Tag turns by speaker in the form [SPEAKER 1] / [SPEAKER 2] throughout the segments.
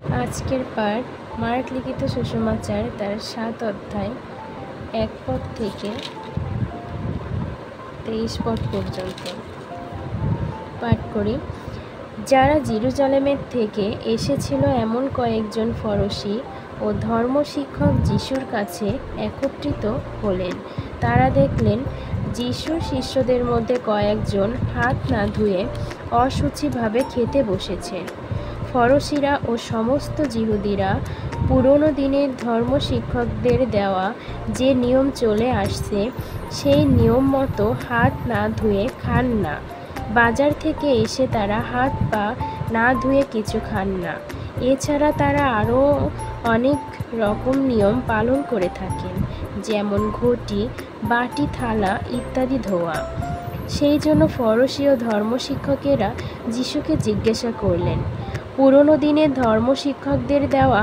[SPEAKER 1] আজকের পাঠ মার্ক লিখিত সুসমাচার তার 7 অধ্যায় 1 পদ থেকে 23 পদ পর্যন্ত পাঠ করি। যারা জেরুজালেমের থেকে এসেছিল এমন কয়েকজন ফরসি ও ধর্মশিক্ষক যিশুর কাছে একত্রিত হলেন। তারা দেখলেন যিশুর শিষ্যদের মধ্যে কয়েকজন হাত না ধুয়ে অশুচিভাবে খেতে বসেছেন। ফরসিরা ও সমস্ত যিহুদিরা পুরনো দিনের ধর্মশিক্ষকদের দেওয়া যে নিয়ম চলে আসছে সেই নিয়ম মতো হাত না ধুয়ে খান না। বাজার থেকে এসে তারা হাত পা না ধুয়ে কিছু খান না। এছাড়া তারা আরও অনেক রকম নিয়ম পালন করে থাকেন, যেমন ঘটি, বাটি, থালা ইত্যাদি ধোয়া। সেই জন্য ফরসি ও ধর্মশিক্ষকেরা যিশুকে জিজ্ঞাসা করলেন, পুরনো দিনের ধর্মশিক্ষকদের দেওয়া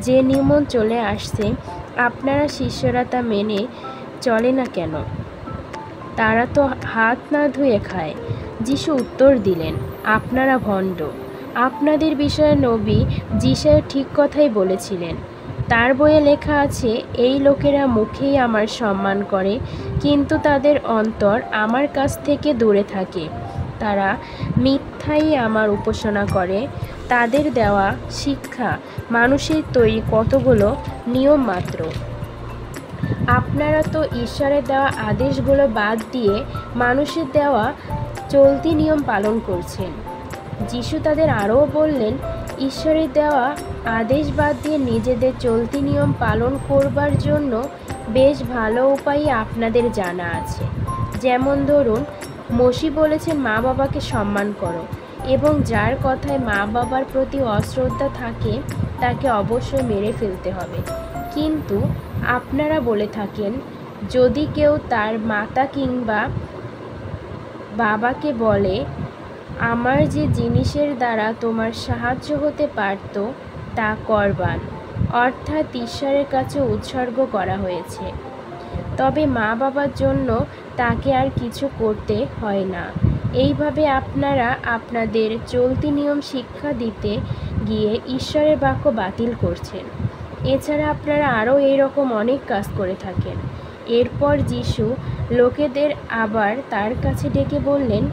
[SPEAKER 1] যে নিয়ম চলে আসছে আপনারা শিষ্যরা তা মেনে চলে না কেন? তারা তো হাত না ধুয়ে খায়। যিশু উত্তর দিলেন, আপনারা ভণ্ড। আপনাদের বিষয়ে নবী যিশায়া ঠিক কথাই বলেছিলেন। তার বইয়ে লেখা আছে, এই লোকেরা মুখেই আমার সম্মান করে, কিন্তু তাদের অন্তর আমার কাছ থেকে দূরে থাকে। তারা মিথ্যাই আমার উপাসনা করে। তাদের দেওয়া শিক্ষা মানুষের তৈরি কতগুলো নিয়ম মাত্র। আপনারা তো ঈশ্বরের দেওয়া আদেশগুলো বাদ দিয়ে মানুষের দেওয়া চলতি নিয়ম পালন করছেন। যিশু তাদের আরও বললেন, ঈশ্বরের দেওয়া আদেশ বাদ দিয়ে নিজেদের চলতি নিয়ম পালন করবার জন্য বেশ ভালো উপায় আপনাদের জানা আছে। যেমন ধরুন, মসি বলেছেন মা বাবাকে সম্মান করো, এবং যার কথায় মা বাবার প্রতি অশ্রদ্ধা থাকে তাকে অবশ্যই মেরে ফেলতে হবে। কিন্তু আপনারা বলে থাকেন, যদি কেউ তার মাতা কিংবা বাবাকে বলে, আমার যে জিনিসের দ্বারা তোমার সাহায্য হতে পারত তা করবান, অর্থাৎ ঈশ্বরের কাছে উৎসর্গ করা হয়েছে, তবে মা বাবার জন্য তাকে আর কিছু করতে হয় না। এইভাবে আপনারা আপনাদের চলতি নিয়ম শিক্ষা দিতে গিয়ে ঈশ্বরের বাক্য বাতিল করছেন। এছাড়া আপনারা আরও এইরকম অনেক কাজ করে থাকেন। এরপর যিশু লোকেদের আবার তার কাছে ডেকে বললেন,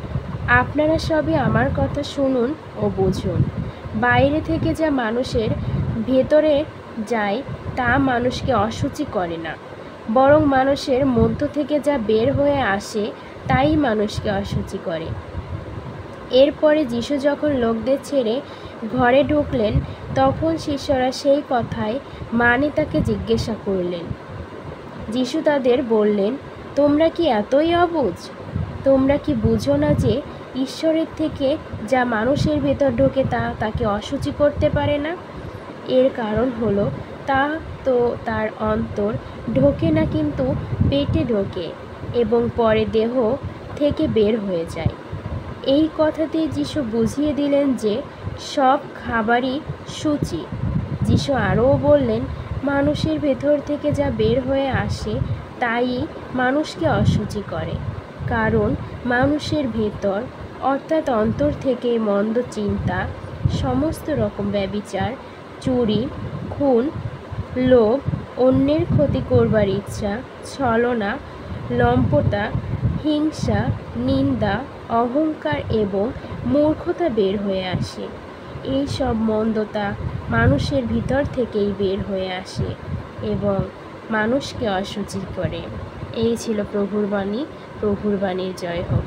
[SPEAKER 1] আপনারা সবই আমার কথা শুনুন ও বুঝুন। বাইরে থেকে যা মানুষের ভেতরে যায় তা মানুষকে অশুচি করে না, বরং মানুষের মধ্য থেকে যা বের হয়ে আসে তাই মানুষকে অশুচি করে। এরপরে যিশু যখন লোকদের ছেড়ে ঘরে ঢুকলেন, তখন শিষ্যরা সেই কথায় মানে তাকে জিজ্ঞাসা করলেন। যিশু তাদের বললেন, তোমরা কি এতই অবুঝ? তোমরা কি বুঝো না যে ঈশ্বরের থেকে যা মানুষের ভেতর ঢোকে তা তাকে অশুচি করতে পারে না? এর কারণ হলো তা তো তার অন্তর ঢোকে না, কিন্তু পেটে ঢোকে এবং পরে দেহ থেকে বের হয়ে যায়। এই কথাতে যিশু বুঝিয়ে দিলেন যে সব খাবারই সূচি। যিশু আরও বললেন, মানুষের ভেতর থেকে যা বের হয়ে আসে তাই মানুষকে অশুচি করে, কারণ মানুষের ভেতর অর্থাৎ অন্তর থেকে মন্দ চিন্তা, সমস্ত রকম ব্যভিচার, চুরি, খুন, লোভ, অন্যের ক্ষতি করবার ইচ্ছা, ছলনা, লম্পটতা, হিংসা, নিন্দা, অহংকার এবং মূর্খতা বের হয়ে আসে। এই সব মন্দতা মানুষের ভিতর থেকেই বের হয়ে আসে এবং মানুষকে অশুচি করে। এই ছিল প্রভুর বাণী। প্রভুর বাণীর জয় হোক।